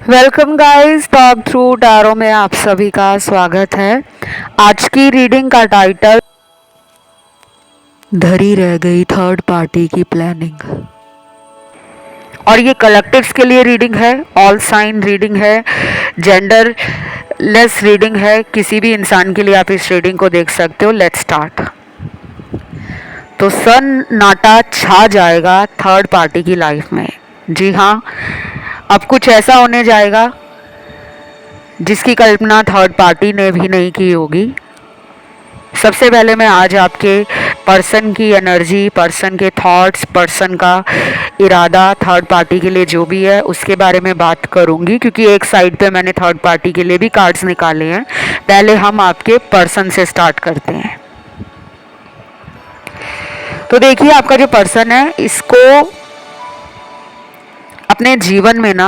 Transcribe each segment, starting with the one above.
Welcome guys, talk through tarot में आप सभी का स्वागत है। आज की रीडिंग का टाइटल धरी रह गई थर्ड पार्टी की प्लानिंग। और ये कलेक्टिव्स के लिए रीडिंग है, ऑल साइन रीडिंग है, जेंडर लेस रीडिंग है। किसी भी इंसान के लिए आप इस रीडिंग को देख सकते हो। Let's start. तो सन्नाटा छा जाएगा थर्ड पार्टी की लाइफ में। जी हाँ, अब कुछ ऐसा होने जाएगा जिसकी कल्पना थर्ड पार्टी ने भी नहीं की होगी। सबसे पहले मैं आज आपके पर्सन की एनर्जी, पर्सन के थॉट्स, पर्सन का इरादा थर्ड पार्टी के लिए जो भी है उसके बारे में बात करूंगी, क्योंकि एक साइड पे मैंने थर्ड पार्टी के लिए भी कार्ड्स निकाले हैं। पहले हम आपके पर्सन से स्टार्ट करते हैं। तो देखिए, आपका जो पर्सन है इसको अपने जीवन में ना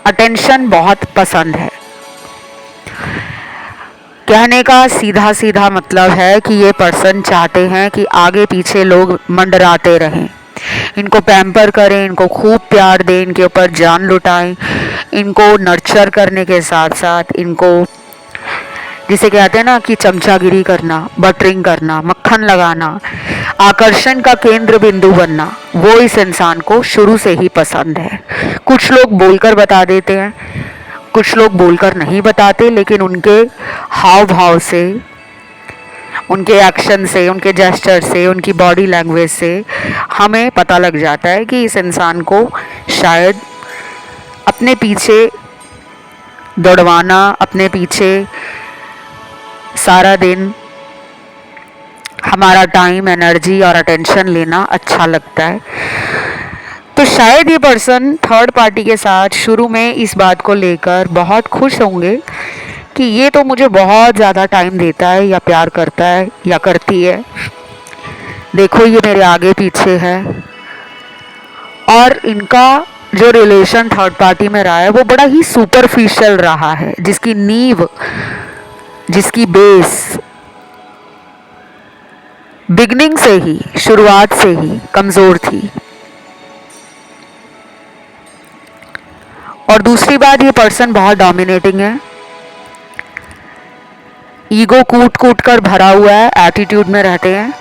अटेंशन बहुत पसंद है। कहने का सीधा सीधा मतलब है कि ये पर्सन चाहते हैं कि आगे पीछे लोग मंडराते रहें, इनको पैम्पर करें, इनको खूब प्यार दें, इनके ऊपर जान लुटाएं, इनको नर्चर करने के साथ साथ इनको, जिसे कहते हैं ना कि चमचागिरी करना, बटरिंग करना, मक्खन लगाना, आकर्षण का केंद्र बिंदु बनना, वो इस इंसान को शुरू से ही पसंद है। कुछ लोग बोलकर बता देते हैं, कुछ लोग बोलकर नहीं बताते, लेकिन उनके हाव भाव से, उनके एक्शन से, उनके जेस्चर से, उनकी बॉडी लैंग्वेज से हमें पता लग जाता है कि इस इंसान को शायद अपने पीछे दौड़वाना, अपने पीछे सारा दिन हमारा टाइम, एनर्जी और अटेंशन लेना अच्छा लगता है। तो शायद ये पर्सन थर्ड पार्टी के साथ शुरू में इस बात को लेकर बहुत खुश होंगे कि ये तो मुझे बहुत ज़्यादा टाइम देता है, या प्यार करता है, या करती है। देखो, ये मेरे आगे पीछे है। और इनका जो रिलेशन थर्ड पार्टी में रहा है वो बड़ा ही सुपरफिशियल रहा है, जिसकी नींव, जिसकी बेस बिगनिंग से ही, शुरुआत से ही कमज़ोर थी। और दूसरी बात, ये पर्सन बहुत डोमिनेटिंग है, ईगो कूट कूट कर भरा हुआ है, एटीट्यूड में रहते हैं,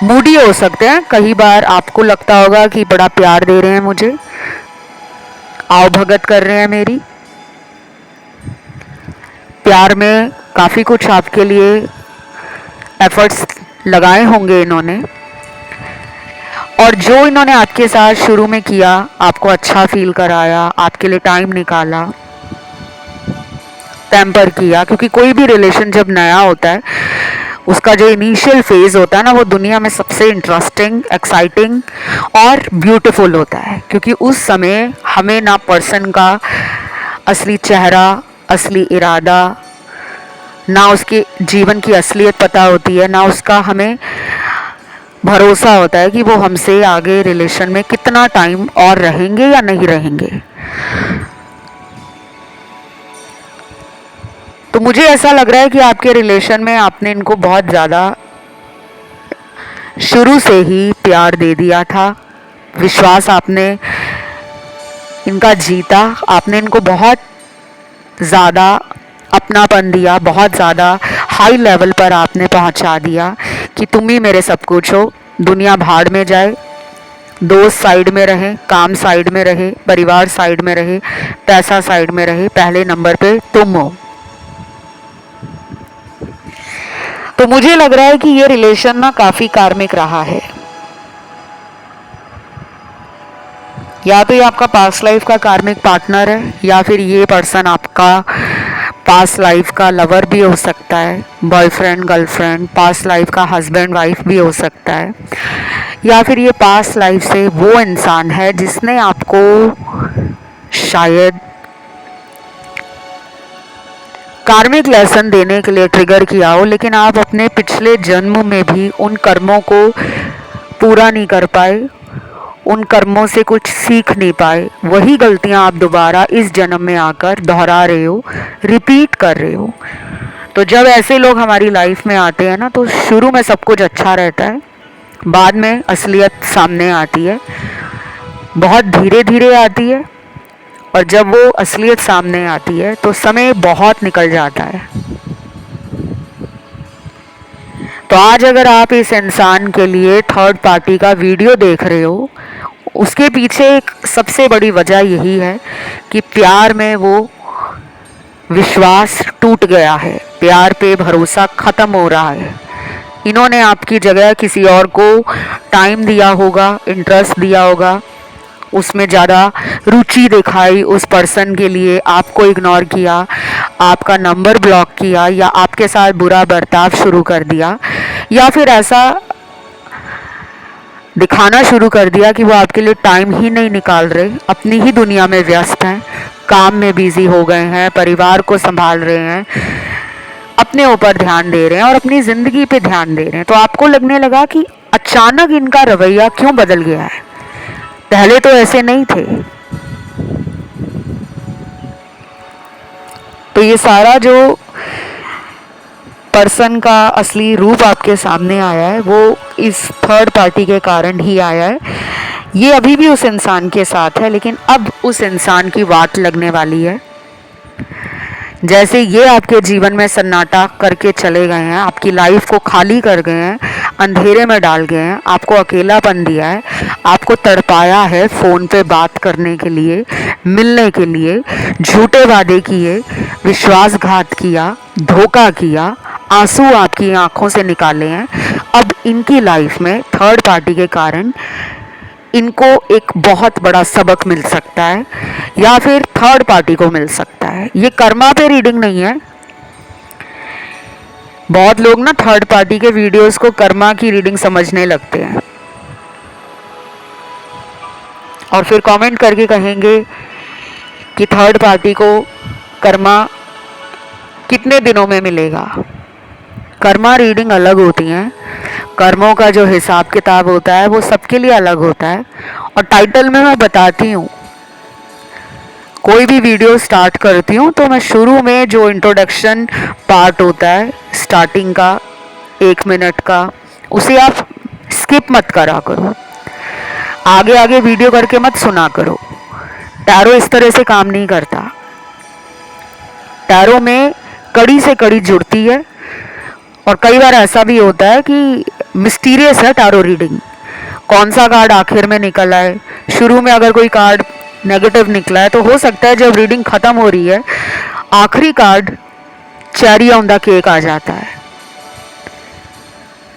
मूडी हो सकते हैं। कई बार आपको लगता होगा कि बड़ा प्यार दे रहे हैं मुझे, आओ भगत कर रहे हैं मेरी, प्यार में काफ़ी कुछ आपके लिए एफर्ट्स लगाए होंगे इन्होंने। और जो इन्होंने आपके साथ शुरू में किया, आपको अच्छा फील कराया, आपके लिए टाइम निकाला, पैम्पर किया, क्योंकि कोई भी रिलेशन जब नया होता है उसका जो इनिशियल फेज होता है ना, वो दुनिया में सबसे इंटरेस्टिंग, एक्साइटिंग और ब्यूटीफुल होता है, क्योंकि उस समय हमें ना पर्सन का असली चेहरा, असली इरादा, ना उसके जीवन की असलियत पता होती है, ना उसका हमें भरोसा होता है कि वो हमसे आगे रिलेशन में कितना टाइम और रहेंगे या नहीं रहेंगे। तो मुझे ऐसा लग रहा है कि आपके रिलेशन में आपने इनको बहुत ज़्यादा शुरू से ही प्यार दे दिया था, विश्वास आपने इनका जीता, आपने इनको बहुत ज़्यादा अपनापन दिया, बहुत ज़्यादा हाई लेवल पर आपने पहुंचा दिया कि तुम ही मेरे सब कुछ हो। दुनिया भाड़ में जाए, दोस्त साइड में रहे, काम साइड में रहे, परिवार साइड में रहे, पैसा साइड में रहे, पहले नंबर पे तुम हो। तो मुझे लग रहा है कि ये रिलेशन ना काफ़ी कार्मिक रहा है। या तो ये आपका पास्ट लाइफ का कार्मिक पार्टनर है, या फिर ये पर्सन आपका पास्ट लाइफ का लवर भी हो सकता है, बॉयफ्रेंड, गर्लफ्रेंड, पास्ट लाइफ का हस्बैंड वाइफ भी हो सकता है, या फिर ये पास्ट लाइफ से वो इंसान है जिसने आपको शायद कार्मिक लेसन देने के लिए ट्रिगर किया हो, लेकिन आप अपने पिछले जन्म में भी उन कर्मों को पूरा नहीं कर पाए, उन कर्मों से कुछ सीख नहीं पाए। वही गलतियां आप दोबारा इस जन्म में आकर दोहरा रहे हो, रिपीट कर रहे हो। तो जब ऐसे लोग हमारी लाइफ में आते हैं ना, तो शुरू में सब कुछ अच्छा रहता है, बाद में असलियत सामने आती है, बहुत धीरे धीरे आती है, और जब वो असलियत सामने आती है तो समय बहुत निकल जाता है। तो आज अगर आप इस इंसान के लिए थर्ड पार्टी का वीडियो देख रहे हो, उसके पीछे एक सबसे बड़ी वजह यही है कि प्यार में वो विश्वास टूट गया है, प्यार पे भरोसा खत्म हो रहा है। इन्होंने आपकी जगह किसी और को टाइम दिया होगा, इंटरेस्ट दिया होगा, उसमें ज़्यादा रुचि दिखाई, उस पर्सन के लिए आपको इग्नोर किया, आपका नंबर ब्लॉक किया, या आपके साथ बुरा बर्ताव शुरू कर दिया, या फिर ऐसा दिखाना शुरू कर दिया कि वो आपके लिए टाइम ही नहीं निकाल रहे, अपनी ही दुनिया में व्यस्त हैं, काम में बिजी हो गए हैं, परिवार को संभाल रहे हैं, अपने ऊपर ध्यान दे रहे हैं और अपनी ज़िंदगी पे ध्यान दे रहे हैं। तो आपको लगने लगा कि अचानक इनका रवैया क्यों बदल गया है, पहले तो ऐसे नहीं थे। तो ये सारा जो पर्सन का असली रूप आपके सामने आया है वो इस थर्ड पार्टी के कारण ही आया है। ये अभी भी उस इंसान के साथ है, लेकिन अब उस इंसान की वाट लगने वाली है। जैसे ये आपके जीवन में सन्नाटा करके चले गए हैं, आपकी लाइफ को खाली कर गए हैं, अंधेरे में डाल गए हैं, आपको अकेलापन दिया है, आपको तड़पाया है फ़ोन पे बात करने के लिए, मिलने के लिए, झूठे वादे किए, विश्वासघात किया, धोखा किया, आंसू आपकी आंखों से निकाले हैं। अब इनकी लाइफ में थर्ड पार्टी के कारण इनको एक बहुत बड़ा सबक मिल सकता है, या फिर थर्ड पार्टी को मिल सकता है। ये कर्मा पे रीडिंग नहीं है। बहुत लोग ना थर्ड पार्टी के वीडियोस को कर्मा की रीडिंग समझने लगते हैं और फिर कमेंट करके कहेंगे कि थर्ड पार्टी को कर्मा कितने दिनों में मिलेगा। कर्मा रीडिंग अलग होती हैं, कर्मों का जो हिसाब किताब होता है वो सबके लिए अलग होता है। और टाइटल में मैं बताती हूँ, कोई भी वीडियो स्टार्ट करती हूँ तो मैं शुरू में जो इंट्रोडक्शन पार्ट होता है स्टार्टिंग का 1 मिनट का, उसे आप स्किप मत करा करो, आगे आगे वीडियो करके मत सुना करो। टैरो इस तरह से काम नहीं करता। टैरो में कड़ी से कड़ी जुड़ती है और कई बार ऐसा भी होता है कि मिस्टीरियस है टैरो रीडिंग। कौन सा कार्ड आखिर में निकल आए, शुरू में अगर कोई कार्ड नेगेटिव निकला है तो हो सकता है जब रीडिंग ख़त्म हो रही है आखिरी card cherry on the cake आ जाता है,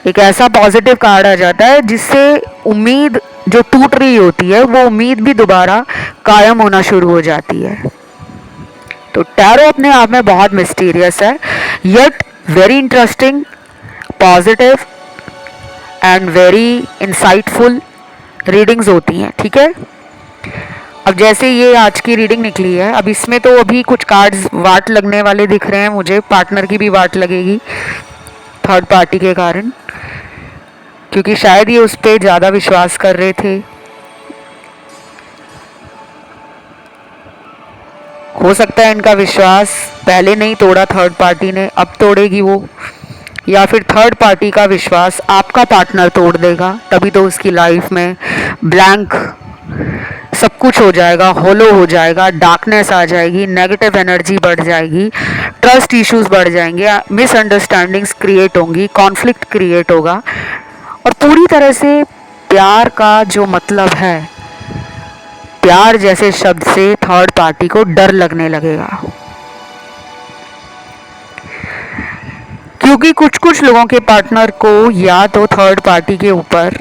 एक ऐसा पॉजिटिव कार्ड आ जाता है जिससे उम्मीद जो टूट रही होती है वो उम्मीद भी दोबारा कायम होना शुरू हो जाती है। तो टैरो अपने आप में बहुत मिस्टीरियस है, yet very interesting, positive and very insightful readings होती हैं। ठीक है, अब जैसे ये आज की रीडिंग निकली है, अब इसमें तो अभी कुछ कार्ड्स वाट लगने वाले दिख रहे हैं मुझे, पार्टनर की भी वाट लगेगी थर्ड पार्टी के कारण, क्योंकि शायद ये उस पर ज़्यादा विश्वास कर रहे थे। हो सकता है इनका विश्वास पहले नहीं तोड़ा थर्ड पार्टी ने, अब तोड़ेगी वो, या फिर थर्ड पार्टी का विश्वास आपका पार्टनर तोड़ देगा, तभी तो उसकी लाइफ में ब्लैंक सब कुछ हो जाएगा, होलो हो जाएगा, डार्कनेस आ जाएगी, नेगेटिव एनर्जी बढ़ जाएगी, ट्रस्ट इश्यूज बढ़ जाएंगे, मिसअंडरस्टैंडिंग्स क्रिएट होंगी, कॉन्फ्लिक्ट क्रिएट होगा और पूरी तरह से प्यार का जो मतलब है, प्यार जैसे शब्द से थर्ड पार्टी को डर लगने लगेगा। क्योंकि कुछ कुछ लोगों के पार्टनर को या तो थर्ड पार्टी के ऊपर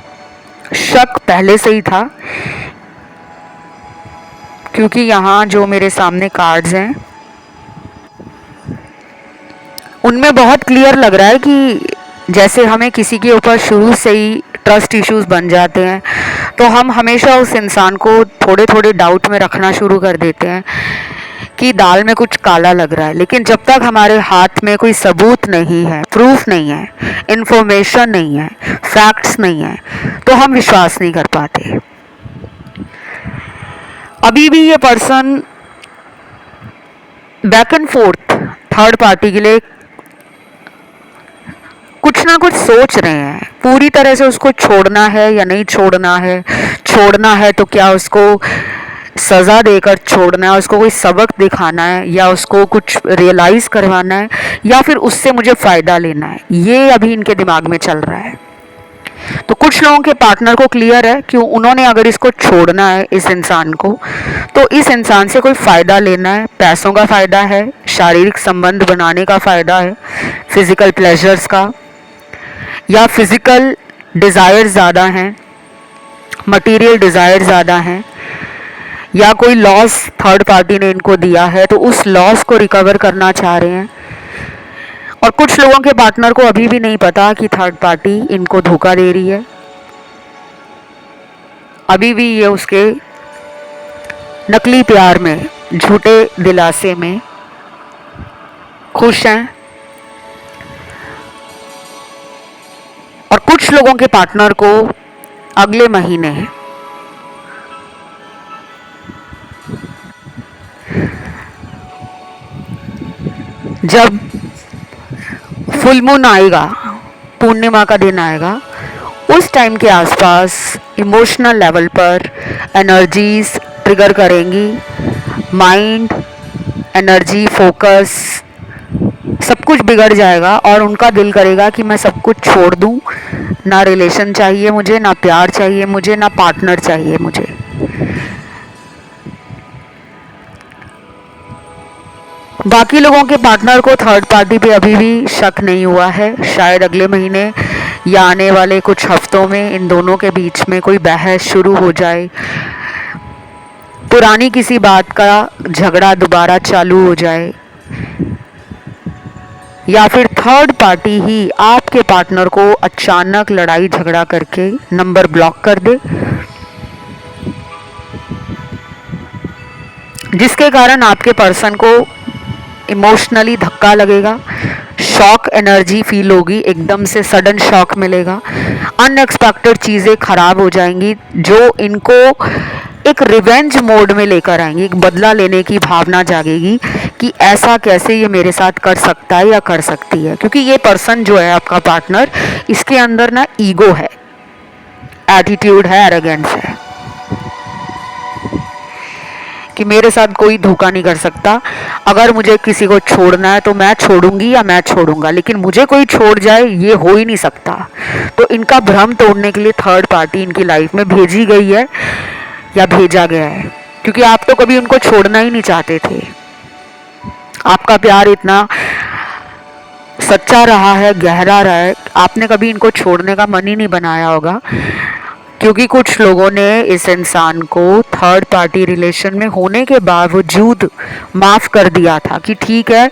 शक पहले से ही था, क्योंकि यहाँ जो मेरे सामने कार्ड्स हैं उनमें बहुत क्लियर लग रहा है कि जैसे हमें किसी के ऊपर शुरू से ही ट्रस्ट इश्यूज बन जाते हैं तो हम हमेशा उस इंसान को थोड़े थोड़े डाउट में रखना शुरू कर देते हैं कि दाल में कुछ काला लग रहा है। लेकिन जब तक हमारे हाथ में कोई सबूत नहीं है, प्रूफ नहीं है, इंफॉर्मेशन नहीं है, फैक्ट्स नहीं है, तो हम विश्वास नहीं कर पाते। अभी भी ये person back and fourth third party के लिए कुछ ना कुछ सोच रहे हैं, पूरी तरह से उसको छोड़ना है या नहीं छोड़ना है, छोड़ना है तो क्या उसको सज़ा देकर छोड़ना है, उसको कोई सबक दिखाना है, या उसको कुछ रियलाइज़ करवाना है, या फिर उससे मुझे फ़ायदा लेना है, ये अभी इनके दिमाग में चल रहा है। तो कुछ लोगों के पार्टनर को क्लियर है कि उन्होंने अगर इसको छोड़ना है, इस इंसान को, तो इस इंसान से कोई फ़ायदा लेना है, पैसों का फ़ायदा है, शारीरिक संबंध बनाने का फ़ायदा है, फिज़िकल प्लेजर्स का, या फिज़िकल डिज़ायर ज़्यादा हैं, मटेरियल डिज़ायर ज़्यादा हैं, या कोई लॉस थर्ड पार्टी ने इनको दिया है तो उस लॉस को रिकवर करना चाह रहे हैं। और कुछ लोगों के पार्टनर को अभी भी नहीं पता कि थर्ड पार्टी इनको धोखा दे रही है, अभी भी ये उसके नकली प्यार में, झूठे दिलासे में खुश हैं। और कुछ लोगों के पार्टनर को अगले महीने जब फुल मून आएगा, पूर्णिमा का दिन आएगा, उस टाइम के आसपास इमोशनल लेवल पर एनर्जीज ट्रिगर करेंगी, माइंड, एनर्जी, फोकस सब कुछ बिगड़ जाएगा और उनका दिल करेगा कि मैं सब कुछ छोड़ दूं, ना रिलेशन चाहिए मुझे, ना प्यार चाहिए मुझे, ना पार्टनर चाहिए मुझे। बाकी लोगों के पार्टनर को थर्ड पार्टी पे अभी भी शक नहीं हुआ है। शायद अगले महीने या आने वाले कुछ हफ्तों में इन दोनों के बीच में कोई बहस शुरू हो जाए, पुरानी किसी बात का झगड़ा दोबारा चालू हो जाए, या फिर थर्ड पार्टी ही आपके पार्टनर को अचानक लड़ाई झगड़ा करके नंबर ब्लॉक कर दे, जिसके कारण आपके पर्सन को इमोशनली धक्का लगेगा, शॉक एनर्जी फील होगी, एकदम से सडन शॉक मिलेगा, अनएक्सपेक्टेड चीज़ें खराब हो जाएंगी जो इनको एक रिवेंज मोड में लेकर आएंगी, एक बदला लेने की भावना जागेगी कि ऐसा कैसे ये मेरे साथ कर सकता है या कर सकती है। क्योंकि ये पर्सन जो है आपका पार्टनर, इसके अंदर ना ईगो है, एटीट्यूड है, एरोगेंस है कि मेरे साथ कोई धोखा नहीं कर सकता, अगर मुझे किसी को छोड़ना है तो मैं छोड़ूंगी या मैं छोड़ूंगा, लेकिन मुझे कोई छोड़ जाए ये हो ही नहीं सकता। तो इनका भ्रम तोड़ने के लिए थर्ड पार्टी इनकी लाइफ में भेजी गई है या भेजा गया है, क्योंकि आप तो कभी उनको छोड़ना ही नहीं चाहते थे। आपका प्यार इतना सच्चा रहा है, गहरा रहा है, आपने कभी इनको छोड़ने का मन ही नहीं बनाया होगा। क्योंकि कुछ लोगों ने इस इंसान को थर्ड पार्टी रिलेशन में होने के बावजूद माफ़ कर दिया था कि ठीक है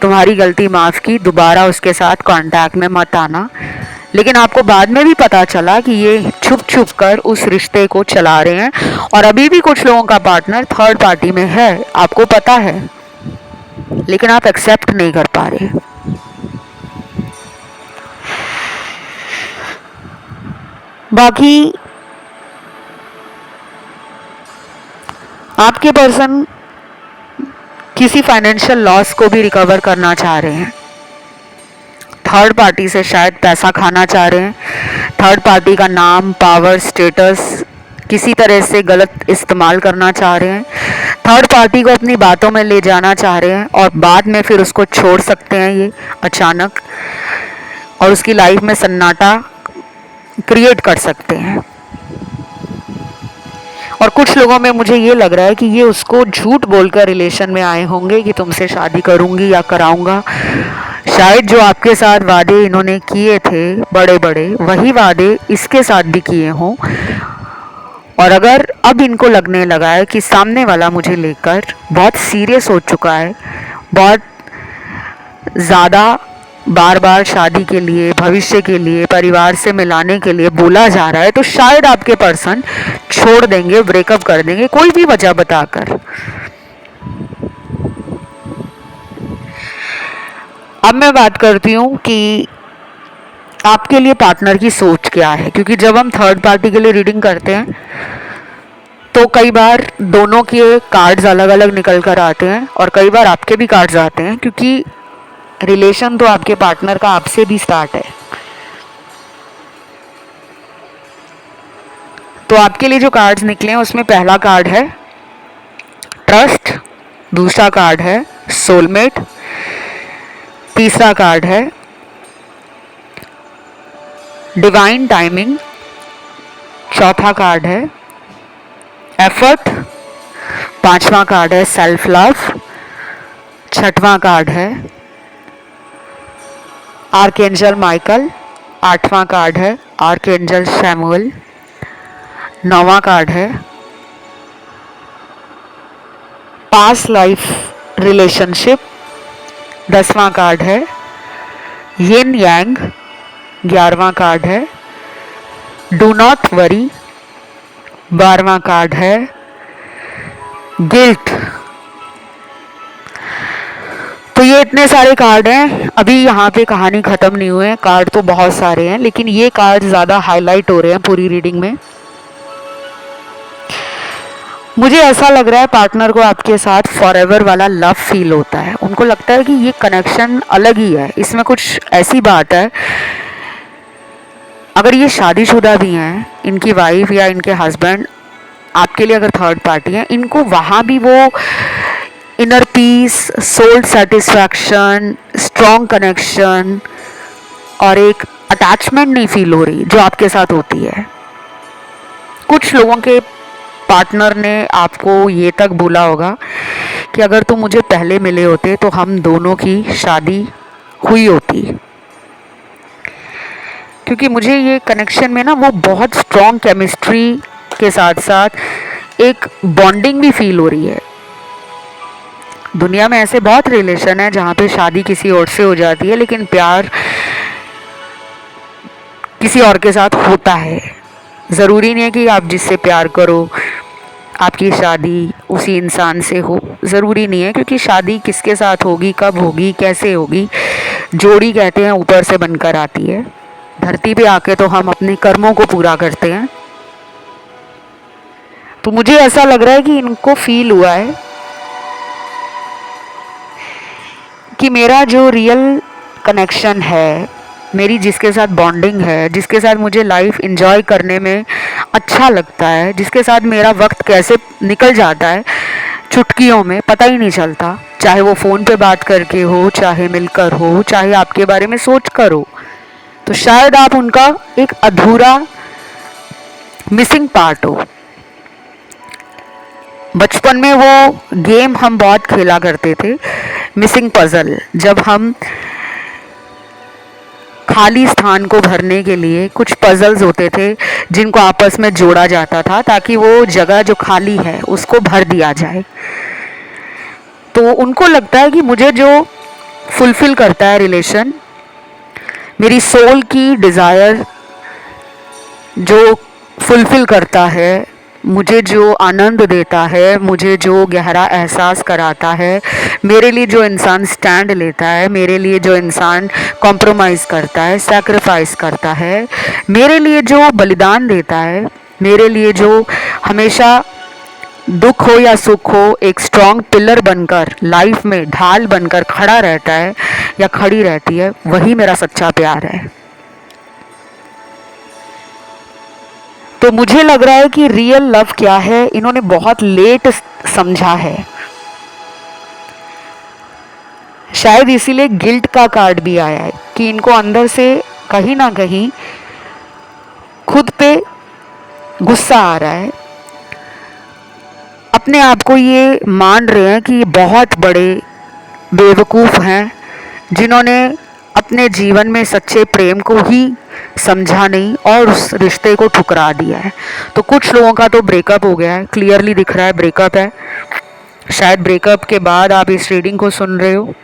तुम्हारी गलती माफ़ की, दोबारा उसके साथ कांटेक्ट में मत आना। लेकिन आपको बाद में भी पता चला कि ये छुप छुप कर उस रिश्ते को चला रहे हैं और अभी भी कुछ लोगों का पार्टनर थर्ड पार्टी में है, आपको पता है, लेकिन आप एक्सेप्ट नहीं कर पा रहे। बाकी आपके पर्सन किसी फाइनेंशियल लॉस को भी रिकवर करना चाह रहे हैं, थर्ड पार्टी से शायद पैसा खाना चाह रहे हैं, थर्ड पार्टी का नाम, पावर, स्टेटस किसी तरह से गलत इस्तेमाल करना चाह रहे हैं, थर्ड पार्टी को अपनी बातों में ले जाना चाह रहे हैं और बाद में फिर उसको छोड़ सकते हैं ये अचानक, और उसकी लाइफ में सन्नाटा क्रिएट कर सकते हैं। और कुछ लोगों में मुझे ये लग रहा है कि ये उसको झूठ बोलकर रिलेशन में आए होंगे कि तुमसे शादी करूंगी या कराऊंगा। शायद जो आपके साथ वादे इन्होंने किए थे बड़े बड़े, वही वादे इसके साथ भी किए हों, और अगर अब इनको लगने लगा है कि सामने वाला मुझे लेकर बहुत सीरियस हो चुका है, बहुत ज़्यादा बार बार शादी के लिए, भविष्य के लिए, परिवार से मिलाने के लिए बोला जा रहा है, तो शायद आपके पर्सन छोड़ देंगे, ब्रेकअप कर देंगे, कोई भी वजह बताकर। अब मैं बात करती हूँ कि आपके लिए पार्टनर की सोच क्या है, क्योंकि जब हम थर्ड पार्टी के लिए रीडिंग करते हैं तो कई बार दोनों के कार्ड्स अलग अलग निकल कर आते हैं और कई बार आपके भी कार्ड्स आते हैं, क्योंकि रिलेशन तो आपके पार्टनर का आपसे भी स्टार्ट है। तो आपके लिए जो कार्ड्स निकले हैं उसमें पहला कार्ड है ट्रस्ट, दूसरा कार्ड है सोलमेट, तीसरा कार्ड है डिवाइन टाइमिंग, चौथा कार्ड है एफर्ट, पांचवा कार्ड है सेल्फ लव, छठवां कार्ड है आर्कएंजल माइकल, आठवां कार्ड है आर्कएंजल शैमुअल, नौवां कार्ड है पास्ट लाइफ रिलेशनशिप, 10वां कार्ड है यिन यांग, 11वां कार्ड है डू नॉट वरी, 12वां कार्ड है गिल्ट। तो ये इतने सारे कार्ड हैं। अभी यहाँ पे कहानी ख़त्म नहीं हुई है, कार्ड तो बहुत सारे हैं, लेकिन ये कार्ड ज़्यादा हाईलाइट हो रहे हैं पूरी रीडिंग में। मुझे ऐसा लग रहा है पार्टनर को आपके साथ फॉरएवर वाला लव फील होता है। उनको लगता है कि ये कनेक्शन अलग ही है, इसमें कुछ ऐसी बात है। अगर ये शादीशुदा भी हैं, इनकी वाइफ या इनके हस्बैंड आपके लिए अगर थर्ड पार्टी है, इनको वहाँ भी वो inner peace, soul satisfaction, strong connection और एक अटैचमेंट नहीं फील हो रही जो आपके साथ होती है। कुछ लोगों के पार्टनर ने आपको ये तक बोला होगा कि अगर तुम मुझे पहले मिले होते तो हम दोनों की शादी हुई होती, क्योंकि मुझे ये कनेक्शन में ना वो बहुत स्ट्रॉन्ग केमिस्ट्री के साथ साथ एक बॉन्डिंग भी फील हो रही है। दुनिया में ऐसे बहुत रिलेशन है जहाँ पे शादी किसी और से हो जाती है, लेकिन प्यार किसी और के साथ होता है। ज़रूरी नहीं है कि आप जिससे प्यार करो आपकी शादी उसी इंसान से हो, ज़रूरी नहीं है, क्योंकि शादी किसके साथ होगी, कब होगी, कैसे होगी, जोड़ी कहते हैं ऊपर से बनकर आती है। धरती पे आके तो हम अपने कर्मों को पूरा करते हैं। तो मुझे ऐसा लग रहा है कि इनको फील हुआ है कि मेरा जो रियल कनेक्शन है, मेरी जिसके साथ बॉन्डिंग है, जिसके साथ मुझे लाइफ एंजॉय करने में अच्छा लगता है, जिसके साथ मेरा वक्त कैसे निकल जाता है चुटकियों में, पता ही नहीं चलता। चाहे वो फ़ोन पे बात करके हो, चाहे मिलकर हो, चाहे आपके बारे में सोच कर हो, तो शायद आप उनका एक अधूरा मिसिंग पार्ट हो। बचपन में वो गेम हम बहुत खेला करते थे, मिसिंग पजल, जब हम खाली स्थान को भरने के लिए कुछ पजल्स होते थे जिनको आपस में जोड़ा जाता था ताकि वो जगह जो खाली है उसको भर दिया जाए। तो उनको लगता है कि मुझे जो फुलफिल करता है रिलेशन, मेरी सोल की डिज़ायर जो फुलफिल करता है, मुझे जो आनंद देता है, मुझे जो गहरा एहसास कराता है, मेरे लिए जो इंसान स्टैंड लेता है, मेरे लिए जो इंसान कॉम्प्रोमाइज़ करता है, सैक्रिफाइस करता है, मेरे लिए जो बलिदान देता है, मेरे लिए जो हमेशा दुख हो या सुख हो एक स्ट्रॉन्ग पिलर बनकर लाइफ में ढाल बनकर खड़ा रहता है या खड़ी रहती है, वही मेरा सच्चा प्यार है। तो मुझे लग रहा है कि रियल लव क्या है इन्होंने बहुत लेट समझा है। शायद इसीलिए गिल्ट का कार्ड भी आया है कि इनको अंदर से कहीं ना कहीं खुद पे गुस्सा आ रहा है। अपने आप को ये मान रहे हैं कि ये बहुत बड़े बेवकूफ़ हैं जिन्होंने अपने जीवन में सच्चे प्रेम को ही समझा नहीं और उस रिश्ते को ठुकरा दिया है। तो कुछ लोगों का तो ब्रेकअप हो गया है, क्लियरली दिख रहा है ब्रेकअप है। शायद ब्रेकअप के बाद आप इस रीडिंग को सुन रहे हो।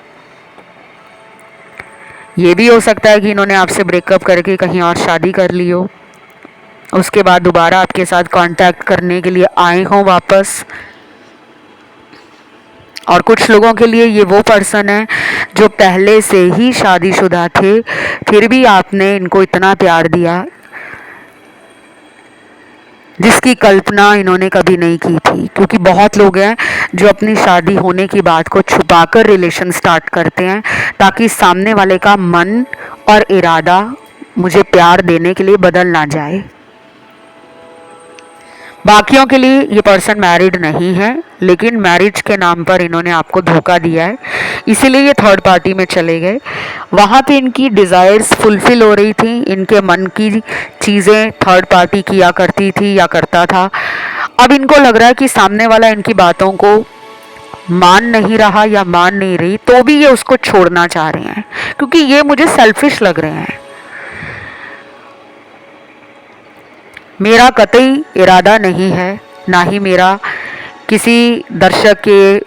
ये भी हो सकता है कि इन्होंने आपसे ब्रेकअप करके कहीं और शादी कर ली हो, उसके बाद दोबारा आपके साथ कांटेक्ट करने के लिए आए हों वापस। और कुछ लोगों के लिए ये वो पर्सन है जो पहले से ही शादीशुदा थे, फिर भी आपने इनको इतना प्यार दिया जिसकी कल्पना इन्होंने कभी नहीं की थी। क्योंकि बहुत लोग हैं जो अपनी शादी होने की बात को छुपाकर रिलेशन स्टार्ट करते हैं ताकि सामने वाले का मन और इरादा मुझे प्यार देने के लिए बदल ना जाए। बाकियों के लिए ये पर्सन मैरिड नहीं है, लेकिन मैरिज के नाम पर इन्होंने आपको धोखा दिया है, इसीलिए ये थर्ड पार्टी में चले गए। वहाँ पे इनकी डिज़ायर्स फुलफ़िल हो रही थी, इनके मन की चीज़ें थर्ड पार्टी किया करती थी या करता था। अब इनको लग रहा है कि सामने वाला इनकी बातों को मान नहीं रहा या मान नहीं रही, तो भी ये उसको छोड़ना चाह रहे हैं, क्योंकि ये मुझे सेल्फिश लग रहे हैं। मेरा कतई इरादा नहीं है, ना ही मेरा किसी दर्शक के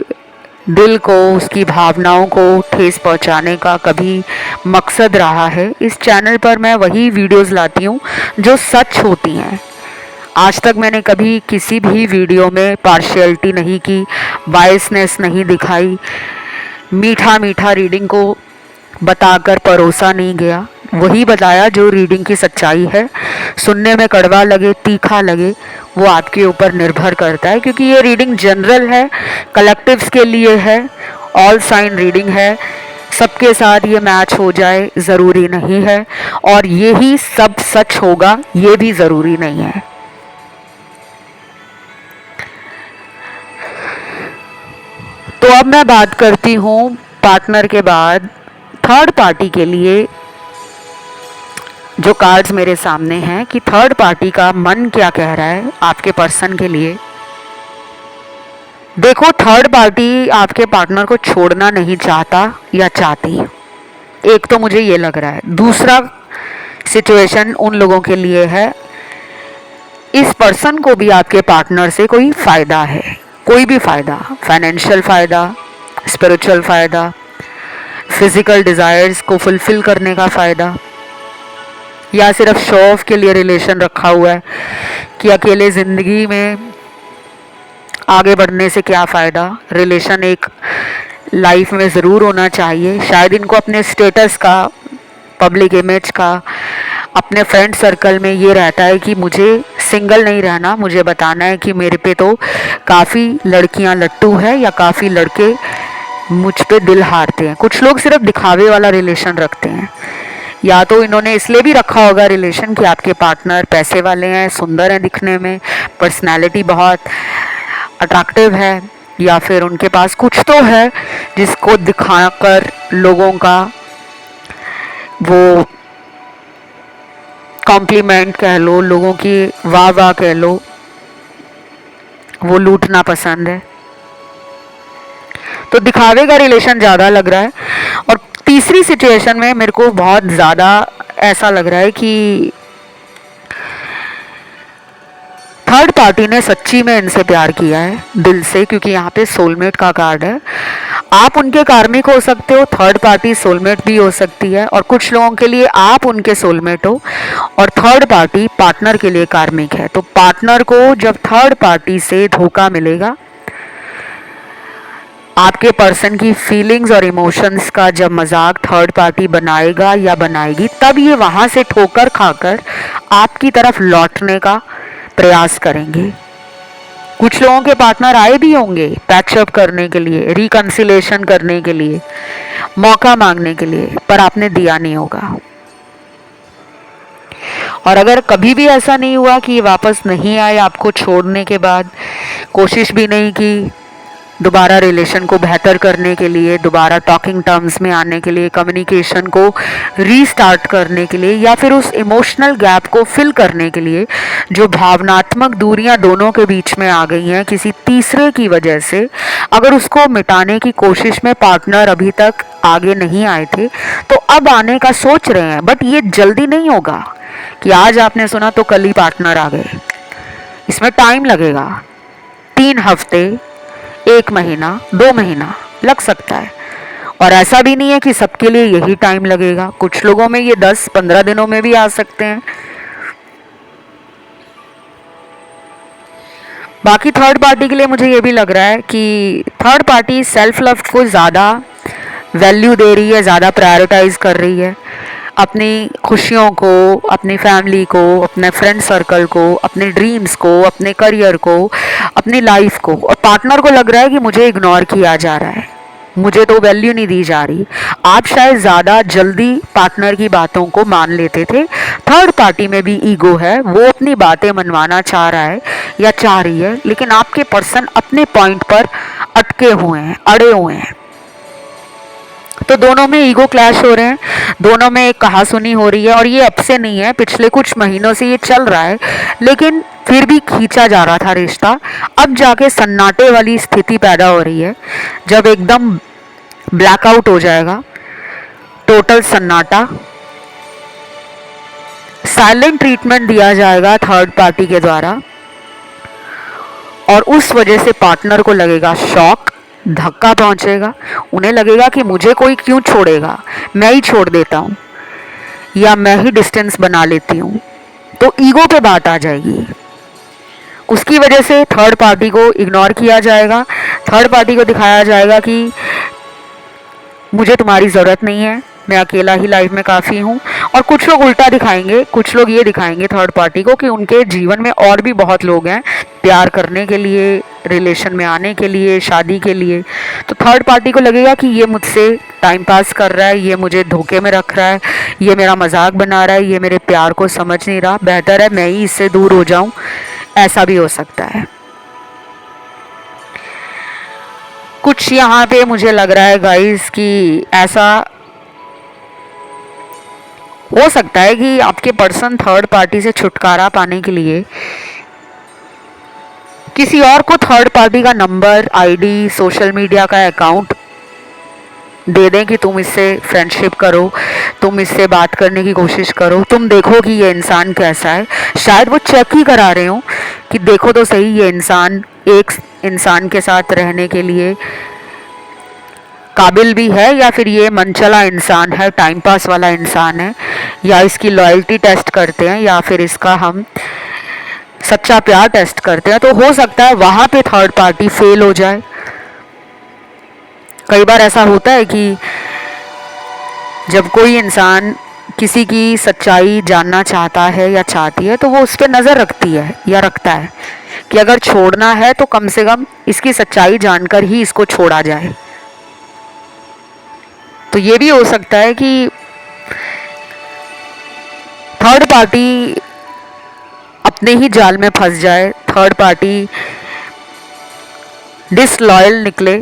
दिल को, उसकी भावनाओं को ठेस पहुंचाने का कभी मकसद रहा है। इस चैनल पर मैं वही वीडियोस लाती हूँ जो सच होती हैं। आज तक मैंने कभी किसी भी वीडियो में पार्शियलिटी नहीं की, बायसनेस नहीं दिखाई, मीठा मीठा रीडिंग को बताकर परोसा नहीं गया। वही बताया जो रीडिंग की सच्चाई है। सुनने में कड़वा लगे, तीखा लगे, वो आपके ऊपर निर्भर करता है, क्योंकि ये रीडिंग जनरल है, कलेक्टिव्स के लिए है, ऑल साइन रीडिंग है। सबके साथ ये मैच हो जाए ज़रूरी नहीं है, और ये ही सब सच होगा ये भी ज़रूरी नहीं है। तो अब मैं बात करती हूँ पार्टनर के बाद थर्ड पार्टी के लिए। जो कार्ड्स मेरे सामने हैं कि थर्ड पार्टी का मन क्या कह रहा है आपके पर्सन के लिए। देखो, थर्ड पार्टी आपके पार्टनर को छोड़ना नहीं चाहता या चाहती, एक तो मुझे ये लग रहा है। दूसरा सिचुएशन उन लोगों के लिए है, इस पर्सन को भी आपके पार्टनर से कोई फ़ायदा है, कोई भी फ़ायदा, फाइनेंशियल फ़ायदा, स्पिरिचुअल फ़ायदा, फिज़िकल डिज़ायर्स को फुलफ़िल करने का फ़ायदा, या सिर्फ शो ऑफ के लिए रिलेशन रखा हुआ है कि अकेले ज़िंदगी में आगे बढ़ने से क्या फ़ायदा। रिलेशन एक लाइफ में ज़रूर होना चाहिए। शायद इनको अपने स्टेटस का, पब्लिक इमेज का, अपने फ्रेंड सर्कल में ये रहता है कि मुझे सिंगल नहीं रहना, मुझे बताना है कि मेरे पे तो काफ़ी लड़कियां लट्टू है या काफ़ी लड़के मुझ पे दिल हारते हैं। कुछ लोग सिर्फ दिखावे वाला रिलेशन रखते हैं, या तो इन्होंने इसलिए भी रखा होगा रिलेशन कि आपके पार्टनर पैसे वाले हैं, सुंदर हैं दिखने में, पर्सनैलिटी बहुत अट्रैक्टिव है, या फिर उनके पास कुछ तो है जिसको दिखाकर लोगों का वो कॉम्प्लीमेंट कह लो, लोगों की वाह वाह कह लो, वो लूटना पसंद है। तो दिखावे का रिलेशन ज़्यादा लग रहा है। और तीसरी सिचुएशन में मेरे को बहुत ज़्यादा ऐसा लग रहा है कि थर्ड पार्टी ने सच्ची में इनसे प्यार किया है दिल से, क्योंकि यहाँ पे सोलमेट का कार्ड है। आप उनके कार्मिक हो सकते हो, थर्ड पार्टी सोलमेट भी हो सकती है, और कुछ लोगों के लिए आप उनके सोलमेट हो और थर्ड पार्टी पार्टनर के लिए कार्मिक है। तो पार्टनर को जब थर्ड पार्टी से धोखा मिलेगा, आपके पर्सन की फीलिंग्स और इमोशंस का जब मजाक थर्ड पार्टी बनाएगा या बनाएगी, तब ये वहाँ से ठोकर खाकर आपकी तरफ लौटने का प्रयास करेंगे। कुछ लोगों के पार्टनर आए भी होंगे पैचअप करने के लिए, रिकंसिलेशन करने के लिए, मौका मांगने के लिए, पर आपने दिया नहीं होगा। और अगर कभी भी ऐसा नहीं हुआ कि ये वापस नहीं आए आपको छोड़ने के बाद, कोशिश भी नहीं की दोबारा रिलेशन को बेहतर करने के लिए, दोबारा टॉकिंग टर्म्स में आने के लिए, कम्युनिकेशन को रीस्टार्ट करने के लिए, या फिर उस इमोशनल गैप को फिल करने के लिए, जो भावनात्मक दूरियां दोनों के बीच में आ गई हैं किसी तीसरे की वजह से, अगर उसको मिटाने की कोशिश में पार्टनर अभी तक आगे नहीं आए थे, तो अब आने का सोच रहे हैं। बट ये जल्दी नहीं होगा कि आज आपने सुना तो कल ही पार्टनर आ गए। इसमें टाइम लगेगा, 3 हफ्ते, 1 महीना, 2 महीना लग सकता है। और ऐसा भी नहीं है कि सबके लिए यही टाइम लगेगा, कुछ लोगों में ये 10-15 दिनों में भी आ सकते हैं। बाकी थर्ड पार्टी के लिए मुझे ये भी लग रहा है कि थर्ड पार्टी सेल्फ लव को ज़्यादा वैल्यू दे रही है, ज़्यादा प्रायोरिटाइज कर रही है। अपनी खुशियों को, अपनी फैमिली को, अपने फ्रेंड सर्कल को, अपने ड्रीम्स को, अपने करियर को, अपनी लाइफ को। और पार्टनर को लग रहा है कि मुझे इग्नोर किया जा रहा है। मुझे तो वैल्यू नहीं दी जा रही। आप शायद ज़्यादा जल्दी पार्टनर की बातों को मान लेते थे। थर्ड पार्टी में भी ईगो है, वो अपनी बातें मनवाना चाह रहा है या चाह रही है, लेकिन आपके पर्सन अपने पॉइंट पर अटके हुए हैं, अड़े हुए हैं। तो दोनों में ईगो क्लैश हो रहे हैं, दोनों में एक कहासुनी हो रही है, और ये अब से नहीं है, पिछले कुछ महीनों से ये चल रहा है, लेकिन फिर भी खींचा जा रहा था रिश्ता। अब जाके सन्नाटे वाली स्थिति पैदा हो रही है, जब एकदम ब्लैकआउट हो जाएगा, टोटल सन्नाटा, साइलेंट ट्रीटमेंट दिया जाएगा थर्ड पार्टी के द्वारा, और उस वजह से पार्टनर को लगेगा शॉक, धक्का पहुंचेगा, उन्हें लगेगा कि मुझे कोई क्यों छोड़ेगा, मैं ही छोड़ देता हूँ या मैं ही डिस्टेंस बना लेती हूँ। तो ईगो पे बात आ जाएगी, उसकी वजह से थर्ड पार्टी को इग्नोर किया जाएगा, थर्ड पार्टी को दिखाया जाएगा कि मुझे तुम्हारी ज़रूरत नहीं है, मैं अकेला ही लाइफ में काफ़ी हूँ। और कुछ लोग उल्टा दिखाएंगे, कुछ लोग ये दिखाएंगे थर्ड पार्टी को कि उनके जीवन में और भी बहुत लोग हैं प्यार करने के लिए, रिलेशन में आने के लिए, शादी के लिए। तो थर्ड पार्टी को लगेगा कि ये मुझसे टाइम पास कर रहा है, ये मुझे धोखे में रख रहा है, ये मेरा मजाक बना रहा है, ये मेरे प्यार को समझ नहीं रहा, बेहतर है मैं ही इससे दूर हो जाऊँ। ऐसा भी हो सकता है। कुछ यहाँ पे मुझे लग रहा है गाइस कि ऐसा हो सकता है कि आपके पर्सन थर्ड पार्टी से छुटकारा पाने के लिए किसी और को थर्ड पार्टी का नंबर, आईडी, सोशल मीडिया का अकाउंट दे दें कि तुम इससे फ्रेंडशिप करो, तुम इससे बात करने की कोशिश करो, तुम देखो कि ये इंसान कैसा है। शायद वो चेक ही करा रहे हो कि देखो तो सही ये इंसान एक इंसान के साथ रहने के लिए काबिल भी है, या फिर ये मनचला इंसान है, टाइम पास वाला इंसान है, या इसकी लॉयल्टी टेस्ट करते हैं, या फिर इसका हम सच्चा प्यार टेस्ट करते हैं। तो हो सकता है वहाँ पे थर्ड पार्टी फेल हो जाए। कई बार ऐसा होता है कि जब कोई इंसान किसी की सच्चाई जानना चाहता है या चाहती है, तो वो उस पर नज़र रखती है या रखता है कि अगर छोड़ना है तो कम से कम इसकी सच्चाई जानकर ही इसको छोड़ा जाए। तो ये भी हो सकता है कि थर्ड पार्टी अपने ही जाल में फंस जाए, थर्ड पार्टी डिसलॉयल निकले,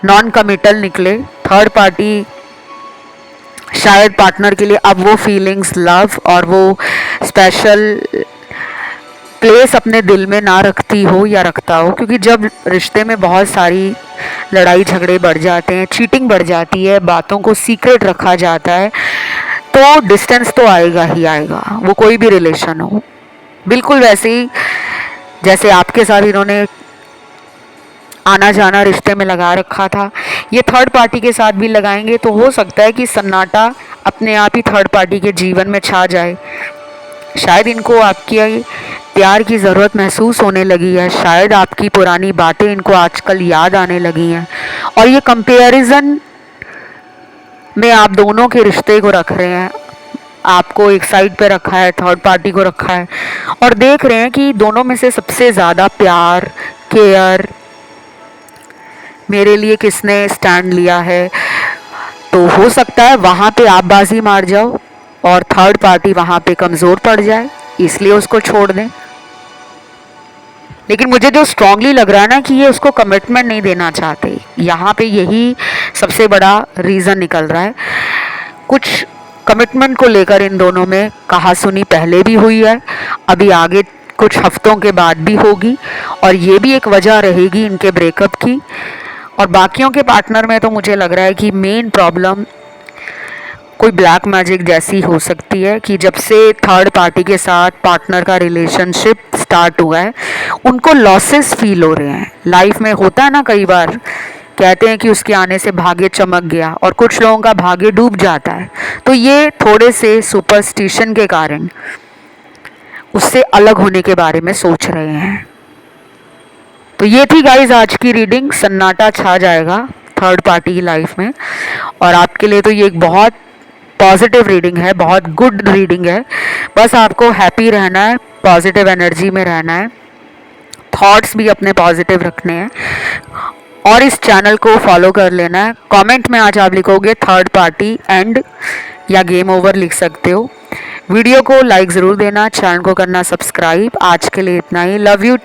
नॉन कमिटल निकले, थर्ड पार्टी शायद पार्टनर के लिए अब वो फीलिंग्स, लव और वो स्पेशल प्लेस अपने दिल में ना रखती हो या रखता हो। क्योंकि जब रिश्ते में बहुत सारी लड़ाई झगड़े बढ़ जाते हैं, चीटिंग बढ़ जाती है, बातों को सीक्रेट रखा जाता है, तो डिस्टेंस तो आएगा ही आएगा, वो कोई भी रिलेशन हो। बिल्कुल वैसे ही जैसे आपके साथ इन्होंने आना जाना रिश्ते में लगा रखा था, ये थर्ड पार्टी के साथ भी लगाएंगे। तो हो सकता है कि सन्नाटा अपने आप ही थर्ड पार्टी के जीवन में छा जाए। शायद इनको आपकी प्यार की ज़रूरत महसूस होने लगी है, शायद आपकी पुरानी बातें इनको आजकल याद आने लगी हैं, और ये कंपैरिजन में आप दोनों के रिश्ते को रख रहे हैं। आपको एक साइड पे रखा है, थर्ड पार्टी को रखा है, और देख रहे हैं कि दोनों में से सबसे ज़्यादा प्यार, केयर मेरे लिए किसने स्टैंड लिया है। तो हो सकता है वहाँ पे आप बाजी मार जाओ और थर्ड पार्टी वहाँ पे कमज़ोर पड़ जाए, इसलिए उसको छोड़ दें। लेकिन मुझे जो स्ट्रांगली लग रहा है ना कि ये उसको कमिटमेंट नहीं देना चाहते, यहाँ पे यही सबसे बड़ा रीज़न निकल रहा है। कुछ कमिटमेंट को लेकर इन दोनों में कहासुनी पहले भी हुई है, अभी आगे कुछ हफ्तों के बाद भी होगी, और ये भी एक वजह रहेगी इनके ब्रेकअप की। और बाकियों के पार्टनर में तो मुझे लग रहा है कि मेन प्रॉब्लम कोई ब्लैक मैजिक जैसी हो सकती है कि जब से थर्ड पार्टी के साथ पार्टनर का रिलेशनशिप स्टार्ट हुआ है, उनको लॉसेस फील हो रहे हैं। लाइफ में होता है ना, कई बार कहते हैं कि उसके आने से भाग्य चमक गया, और कुछ लोगों का भाग्य डूब जाता है। तो ये थोड़े से सुपरस्टिशन के कारण उससे अलग होने के बारे में सोच रहे हैं। तो ये थी गाइज आज की रीडिंग। सन्नाटा छा जाएगा थर्ड पार्टी की लाइफ में, और आपके लिए तो ये एक बहुत पॉजिटिव रीडिंग है, बहुत गुड रीडिंग है। बस आपको हैप्पी रहना है, पॉजिटिव एनर्जी में रहना है, थॉट्स भी अपने पॉजिटिव रखने हैं, और इस चैनल को फॉलो कर लेना है। कमेंट में आज आप लिखोगे थर्ड पार्टी एंड या गेम ओवर लिख सकते हो। वीडियो को लाइक ज़रूर देना, चैनल को करना सब्सक्राइब। आज के लिए इतना ही। Love you.